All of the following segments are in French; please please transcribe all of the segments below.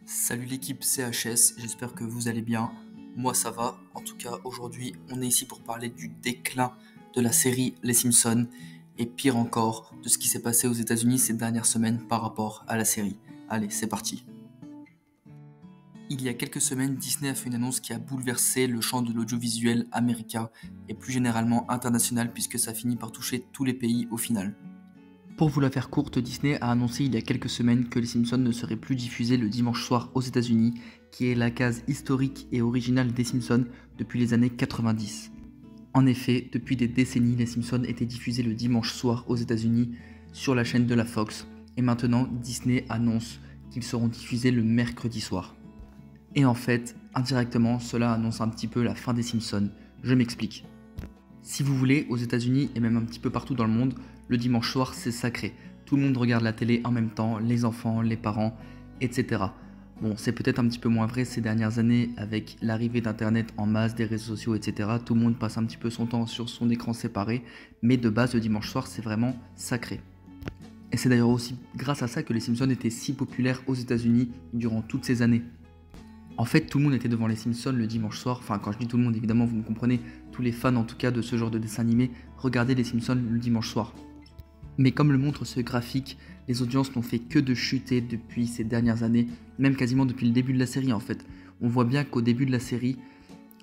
Salut l'équipe CHS, j'espère que vous allez bien. Moi ça va. En tout cas aujourd'hui on est ici pour parler du déclin de la série Les Simpsons et pire encore de ce qui s'est passé aux États-Unis ces dernières semaines par rapport à la série. Allez, c'est parti. Il y a quelques semaines, Disney a fait une annonce qui a bouleversé le champ de l'audiovisuel américain et plus généralement international puisque ça finit par toucher tous les pays au final. Pour vous la faire courte, Disney a annoncé il y a quelques semaines que les Simpsons ne seraient plus diffusés le dimanche soir aux États-Unis, qui est la case historique et originale des Simpsons depuis les années 90. En effet, depuis des décennies, les Simpsons étaient diffusés le dimanche soir aux États-Unis sur la chaîne de la Fox, et maintenant Disney annonce qu'ils seront diffusés le mercredi soir. Et en fait, indirectement, cela annonce un petit peu la fin des Simpsons. Je m'explique. Si vous voulez, aux États-Unis et même un petit peu partout dans le monde, le dimanche soir c'est sacré. Tout le monde regarde la télé en même temps, les enfants, les parents, etc. Bon, c'est peut-être un petit peu moins vrai ces dernières années avec l'arrivée d'internet en masse, des réseaux sociaux, etc. Tout le monde passe un petit peu son temps sur son écran séparé, mais de base le dimanche soir c'est vraiment sacré. Et c'est d'ailleurs aussi grâce à ça que les Simpsons étaient si populaires aux États-Unis durant toutes ces années. En fait, tout le monde était devant les Simpsons le dimanche soir. Enfin, quand je dis tout le monde, évidemment, vous me comprenez. Tous les fans, en tout cas, de ce genre de dessin animé, regardaient les Simpsons le dimanche soir. Mais comme le montre ce graphique, les audiences n'ont fait que de chuter depuis ces dernières années, même quasiment depuis le début de la série, en fait. On voit bien qu'au début de la série,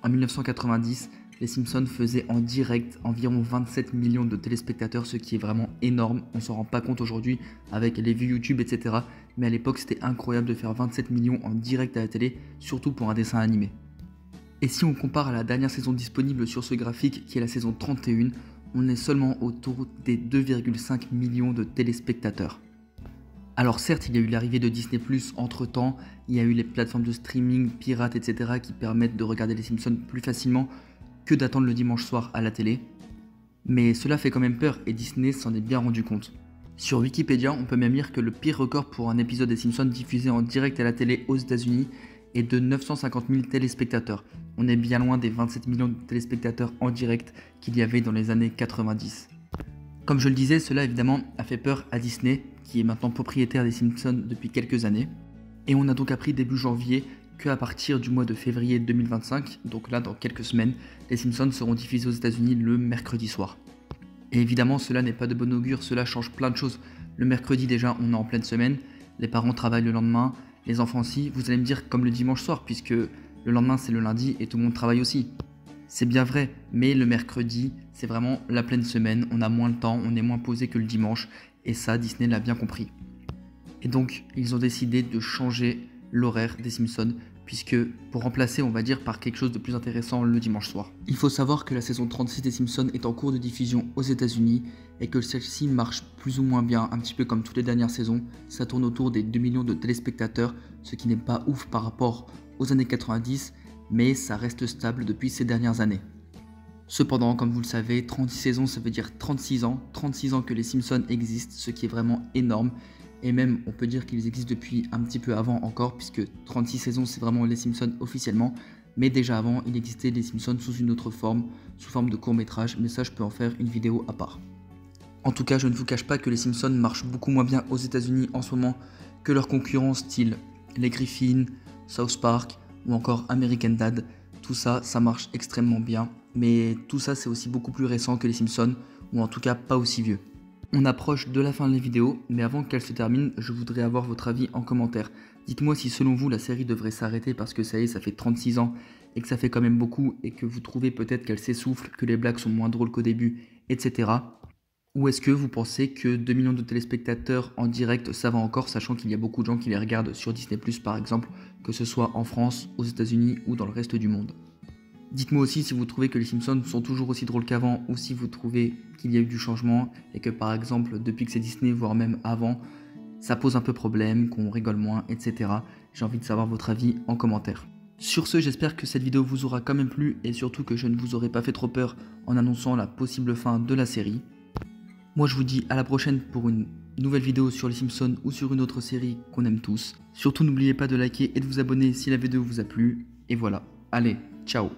en 1990, les Simpsons faisaient en direct environ 27 millions de téléspectateurs, ce qui est vraiment énorme. On s'en rend pas compte aujourd'hui avec les vues YouTube, etc. Mais à l'époque, c'était incroyable de faire 27 millions en direct à la télé, surtout pour un dessin animé. Et si on compare à la dernière saison disponible sur ce graphique, qui est la saison 31, on est seulement autour des 2,5 millions de téléspectateurs. Alors certes, il y a eu l'arrivée de Disney+, entre temps, il y a eu les plateformes de streaming, pirates, etc. qui permettent de regarder les Simpsons plus facilement que d'attendre le dimanche soir à la télé. Mais cela fait quand même peur et Disney s'en est bien rendu compte. Sur Wikipédia, on peut même lire que le pire record pour un épisode des Simpsons diffusé en direct à la télé aux États-Unis est de 950 000 téléspectateurs. On est bien loin des 27 millions de téléspectateurs en direct qu'il y avait dans les années 90. Comme je le disais, cela évidemment a fait peur à Disney, qui est maintenant propriétaire des Simpsons depuis quelques années. Et on a donc appris début janvier qu'à partir du mois de février 2025, donc là dans quelques semaines, les Simpsons seront diffusés aux États-Unis le mercredi soir. Et évidemment, cela n'est pas de bon augure, cela change plein de choses. Le mercredi déjà, on est en pleine semaine, les parents travaillent le lendemain, les enfants aussi, vous allez me dire comme le dimanche soir, puisque le lendemain c'est le lundi et tout le monde travaille aussi. C'est bien vrai, mais le mercredi, c'est vraiment la pleine semaine, on a moins le temps, on est moins posé que le dimanche, et ça, Disney l'a bien compris. Et donc, ils ont décidé de changer l'horaire des Simpsons, puisque pour remplacer, on va dire, par quelque chose de plus intéressant le dimanche soir. Il faut savoir que la saison 36 des Simpsons est en cours de diffusion aux États-Unis et que celle-ci marche plus ou moins bien, un petit peu comme toutes les dernières saisons. Ça tourne autour des 2 millions de téléspectateurs, ce qui n'est pas ouf par rapport aux années 90, mais ça reste stable depuis ces dernières années. Cependant, comme vous le savez, 36 saisons, ça veut dire 36 ans que les Simpsons existent, ce qui est vraiment énorme. Et même, on peut dire qu'ils existent depuis un petit peu avant encore, puisque 36 saisons, c'est vraiment les Simpsons officiellement. Mais déjà avant, il existait les Simpsons sous une autre forme, sous forme de court-métrage, mais ça, je peux en faire une vidéo à part. En tout cas, je ne vous cache pas que les Simpsons marchent beaucoup moins bien aux États-Unis en ce moment que leurs concurrents style les Griffins, South Park ou encore American Dad. Tout ça, ça marche extrêmement bien, mais tout ça, c'est aussi beaucoup plus récent que les Simpsons, ou en tout cas pas aussi vieux. On approche de la fin de la vidéo, mais avant qu'elle se termine, je voudrais avoir votre avis en commentaire. Dites-moi si selon vous la série devrait s'arrêter parce que ça y est, ça fait 36 ans et que ça fait quand même beaucoup et que vous trouvez peut-être qu'elle s'essouffle, que les blagues sont moins drôles qu'au début, etc. Ou est-ce que vous pensez que 2 millions de téléspectateurs en direct, ça va encore, sachant qu'il y a beaucoup de gens qui les regardent sur Disney+, par exemple, que ce soit en France, aux États-Unis ou dans le reste du monde. Dites-moi aussi si vous trouvez que les Simpsons sont toujours aussi drôles qu'avant ou si vous trouvez qu'il y a eu du changement et que par exemple depuis que c'est Disney, voire même avant, ça pose un peu problème, qu'on rigole moins, etc. J'ai envie de savoir votre avis en commentaire. Sur ce, j'espère que cette vidéo vous aura quand même plu et surtout que je ne vous aurai pas fait trop peur en annonçant la possible fin de la série. Moi je vous dis à la prochaine pour une nouvelle vidéo sur les Simpsons ou sur une autre série qu'on aime tous. Surtout n'oubliez pas de liker et de vous abonner si la vidéo vous a plu. Et voilà, allez, ciao!